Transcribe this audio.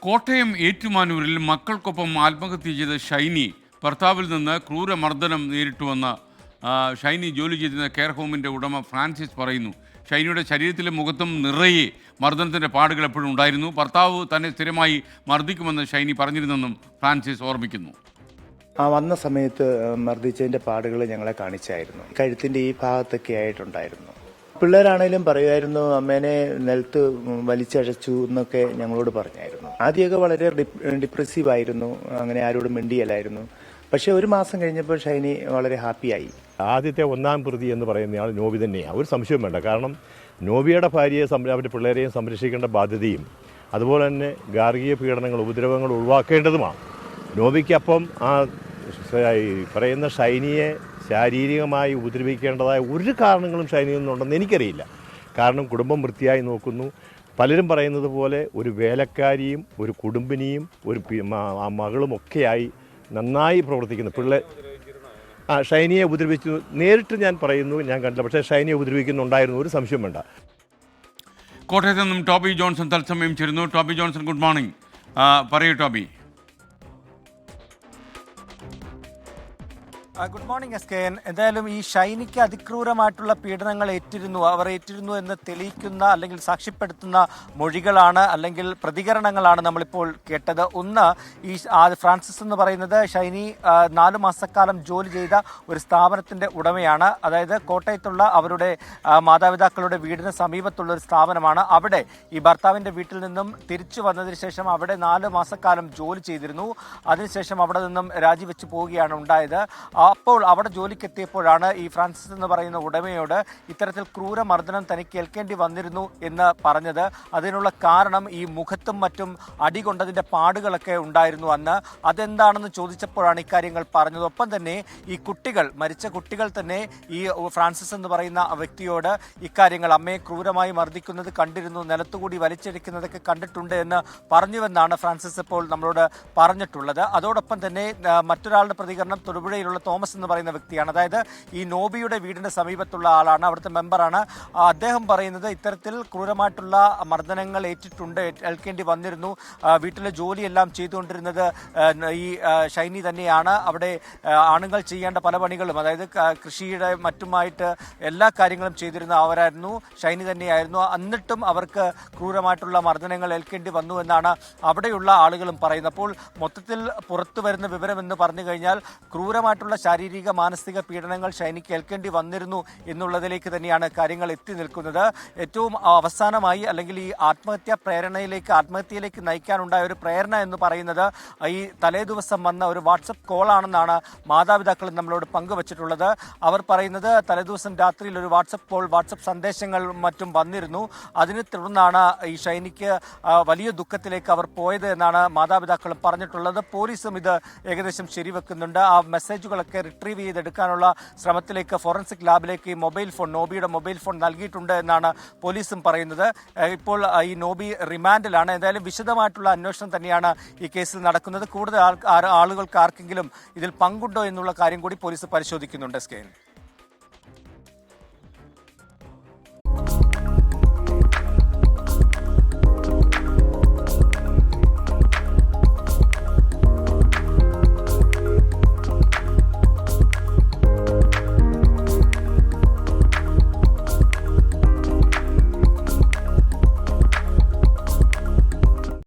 കോട്ടയം ഏറ്റുമാനൂരിൽ മക്കൾക്കൊപ്പം ആത്മഹത്യ ചെയ്ത ഷൈനി ഭർത്താവിൽ നിന്ന് ക്രൂരമർദ്ദനം നേരിട്ടുവെന്ന ഷൈനി ജോലി ചെയ്തിരുന്ന കെയർ ഹോമിൻ്റെ ഉടമ ഫ്രാൻസിസ് പറയുന്നു. ഷൈനിയുടെ ശരീരത്തിലും മുഖത്തും നിറയെ മർദ്ദനത്തിൻ്റെ പാടുകൾ എപ്പോഴും ഉണ്ടായിരുന്നു. ഭർത്താവ് തന്നെ സ്ഥിരമായി മർദ്ദിക്കുമെന്ന് ഷൈനി പറഞ്ഞിരുന്നെന്നും ഫ്രാൻസിസ് ഓർമ്മിക്കുന്നു. വന്ന സമയത്ത് മർദ്ദിച്ചതിൻ്റെ പാടുകൾ ഞങ്ങളെ കാണിച്ചായിരുന്നു. കഴുത്തിൻ്റെ ഈ ഭാഗത്തൊക്കെ ആയിട്ടുണ്ടായിരുന്നു. പിള്ളേരാണേലും പറയുമായിരുന്നു, അമ്മേനെ നിലത്ത് വലിച്ചഴച്ചു എന്നൊക്കെ ഞങ്ങളോട് പറഞ്ഞായിരുന്നു. ആദ്യമൊക്കെ വളരെ ഡിപ്രസീവ് ആയിരുന്നു, അങ്ങനെ ആരോടും മിണ്ടിയല്ലായിരുന്നു. പക്ഷെ ഒരു മാസം കഴിഞ്ഞപ്പോൾ ഷൈനി വളരെ ഹാപ്പിയായി. ആദ്യത്തെ ഒന്നാം പ്രതി എന്ന് പറയുന്നയാൾ നോബി തന്നെയാണ്, ഒരു സംശയവും വേണ്ട. കാരണം നോബിയുടെ ഭാര്യയെ അവരുടെ പിള്ളേരെയും സംരക്ഷിക്കേണ്ട ബാധ്യതയും അതുപോലെ തന്നെ ഗാർഹിക പീഡനങ്ങൾ ഉപദ്രവങ്ങൾ ഒഴിവാക്കേണ്ടതുമാണ്. നോബിക്കപ്പം ആ പറയുന്ന ഷൈനിയെ ശാരീരികമായി ഉപദ്രവിക്കേണ്ടതായ ഒരു കാരണങ്ങളും ഷൈനിയിൽ നിന്നുണ്ടെന്ന് എനിക്കറിയില്ല. കാരണം കുടുംബം വൃത്തിയായി നോക്കുന്നു. പലരും പറയുന്നത് പോലെ ഒരു വേലക്കാരിയും ഒരു കുടുംബിനിയും ഒരു മകളും ഒക്കെയായി നന്നായി പ്രവർത്തിക്കുന്നു. ഷൈനിയെ ഉപദ്രവിച്ചു നേരിട്ട് ഞാൻ പറയുന്നു, ഞാൻ കണ്ടില്ല. പക്ഷേ ഷൈനിയെ ഉപദ്രവിക്കുന്നുണ്ടായിരുന്നു, ഒരു സംശയം വേണ്ട. കോട്ടയത്ത് നിന്നും ടോബി ജോൺസൺ തത്സമയം ചേരുന്നു. Toby Johnson, good morning. പറയൂ ടോബി. Good morning SKN. എന്തായാലും ഈ ഷൈനിക്ക് അതിക്രൂരമായിട്ടുള്ള പീഡനങ്ങൾ അവർ ഏറ്റിരുന്നു എന്ന് തെളിയിക്കുന്ന അല്ലെങ്കിൽ സാക്ഷ്യപ്പെടുത്തുന്ന മൊഴികളാണ് അല്ലെങ്കിൽ പ്രതികരണങ്ങളാണ് നമ്മളിപ്പോൾ കേട്ടത്. ഒന്ന്, ഈ ഫ്രാൻസിസ് എന്ന് പറയുന്നത് ഷൈനി 4 മാസക്കാലം ജോലി ചെയ്ത ഒരു സ്ഥാപനത്തിൻ്റെ ഉടമയാണ്. അതായത് കോട്ടയത്തുള്ള അവരുടെ മാതാപിതാക്കളുടെ വീടിന് സമീപത്തുള്ള ഒരു സ്ഥാപനമാണ്. അവിടെ ഈ ഭർത്താവിൻ്റെ വീട്ടിൽ നിന്നും തിരിച്ചു വന്നതിന് ശേഷം അവിടെ 4 മാസക്കാലം ജോലി ചെയ്തിരുന്നു. അതിനുശേഷം അവിടെ നിന്നും രാജിവെച്ച് പോവുകയാണ് ഉണ്ടായത്. അപ്പോൾ അവിടെ ജോലിക്കെത്തിയപ്പോഴാണ് ഈ ഫ്രാൻസിസ് എന്ന് പറയുന്ന ഉടമയോട് ഇത്തരത്തിൽ ക്രൂരമർദ്ദനം തനിക്ക് ഏൽക്കേണ്ടി വന്നിരുന്നു എന്ന് പറഞ്ഞത്. അതിനുള്ള കാരണം ഈ മുഖത്തും മറ്റും അടികൊണ്ടതിൻ്റെ പാടുകളൊക്കെ ഉണ്ടായിരുന്നു അന്ന്. അതെന്താണെന്ന് ചോദിച്ചപ്പോഴാണ് ഇക്കാര്യങ്ങൾ പറഞ്ഞത്. ഒപ്പം തന്നെ ഈ മരിച്ച കുട്ടികൾ തന്നെ ഈ ഫ്രാൻസിസ് എന്ന് പറയുന്ന വ്യക്തിയോട് ഇക്കാര്യങ്ങൾ അമ്മയെ ക്രൂരമായി മർദ്ദിക്കുന്നത് കണ്ടിരുന്നു, നിലത്തുകൂടി വലിച്ചെടുക്കുന്നതൊക്കെ കണ്ടിട്ടുണ്ട് എന്ന് പറഞ്ഞുവെന്നാണ് ഫ്രാൻസിസ് ഇപ്പോൾ നമ്മളോട് പറഞ്ഞിട്ടുള്ളത്. അതോടൊപ്പം തന്നെ മറ്റൊരാളുടെ പ്രതികരണം തൊടുപുഴയിലുള്ള തോമസ് എന്ന് പറയുന്ന വ്യക്തിയാണ്. അതായത് ഈ നോബിയുടെ വീടിന്റെ സമീപത്തുള്ള ആളാണ്, അവിടുത്തെ മെമ്പറാണ്. അദ്ദേഹം പറയുന്നത് ഇത്തരത്തിൽ ക്രൂരമായിട്ടുള്ള മർദ്ദനങ്ങൾ ഏൽക്കേണ്ടി വന്നിരുന്നു. വീട്ടിലെ ജോലിയെല്ലാം ചെയ്തുകൊണ്ടിരുന്നത് ഈ ഷൈനി തന്നെയാണ്. അവിടെ ആണുങ്ങൾ ചെയ്യേണ്ട പല പണികളും, അതായത് കൃഷിയുടെ മറ്റുമായിട്ട് എല്ലാ കാര്യങ്ങളും ചെയ്തിരുന്ന അവരായിരുന്നു, ഷൈനി തന്നെയായിരുന്നു. എന്നിട്ടും അവർക്ക് ക്രൂരമായിട്ടുള്ള മർദ്ദനങ്ങൾ ഏൽക്കേണ്ടി വന്നു എന്നാണ് അവിടെയുള്ള ആളുകളും പറയുന്നത്. അപ്പോൾ മൊത്തത്തിൽ പുറത്തു വരുന്ന വിവരം എന്ന് പറഞ്ഞു കഴിഞ്ഞാൽ ക്രൂരമായിട്ടുള്ള ശാരീരിക മാനസിക പീഡനങ്ങൾ ഷൈനിക്ക് ഏൽക്കേണ്ടി വന്നിരുന്നു എന്നുള്ളതിലേക്ക് തന്നെയാണ് കാര്യങ്ങൾ എത്തി നിൽക്കുന്നത്. ഏറ്റവും അവസാനമായി അല്ലെങ്കിൽ ഈ ആത്മഹത്യയിലേക്ക് നയിക്കാനുണ്ടായ ഒരു പ്രേരണ എന്ന് പറയുന്നത് ഈ തലേ ദിവസം വന്ന ഒരു വാട്സപ്പ് കോളാണെന്നാണ് മാതാപിതാക്കൾ നമ്മളോട് പങ്കുവച്ചിട്ടുള്ളത്. അവർ പറയുന്നത് തലേദിവസം രാത്രിയിൽ ഒരു വാട്സപ്പ് സന്ദേശങ്ങൾ മറ്റും വന്നിരുന്നു. അതിനെ തുടർന്നാണ് ഈ ഷൈനിക്ക് വലിയ ദുഃഖത്തിലേക്ക് അവർ പോയത് എന്നാണ് മാതാപിതാക്കൾ പറഞ്ഞിട്ടുള്ളത്. പോലീസും ഇത് ഏകദേശം ശരിവെക്കുന്നുണ്ട്. ആ മെസ്സേജുകളൊക്കെ റിട്രീവ് ചെയ്തെടുക്കാനുള്ള ശ്രമത്തിലേക്ക് ഫോറൻസിക് ലാബിലേക്ക് ഈ നോബിയുടെ മൊബൈൽ ഫോൺ നൽകിയിട്ടുണ്ട് എന്നാണ് പോലീസും പറയുന്നത്. ഇപ്പോൾ ഈ നോബി റിമാൻഡിലാണ്. എന്തായാലും വിശദമായിട്ടുള്ള അന്വേഷണം തന്നെയാണ് ഈ കേസിൽ നടക്കുന്നത്. കൂടുതൽ ആളുകൾക്ക് ആർക്കെങ്കിലും ഇതിൽ പങ്കുണ്ടോ എന്നുള്ള കാര്യം കൂടി പോലീസ് പരിശോധിക്കുന്നുണ്ട്. SKN.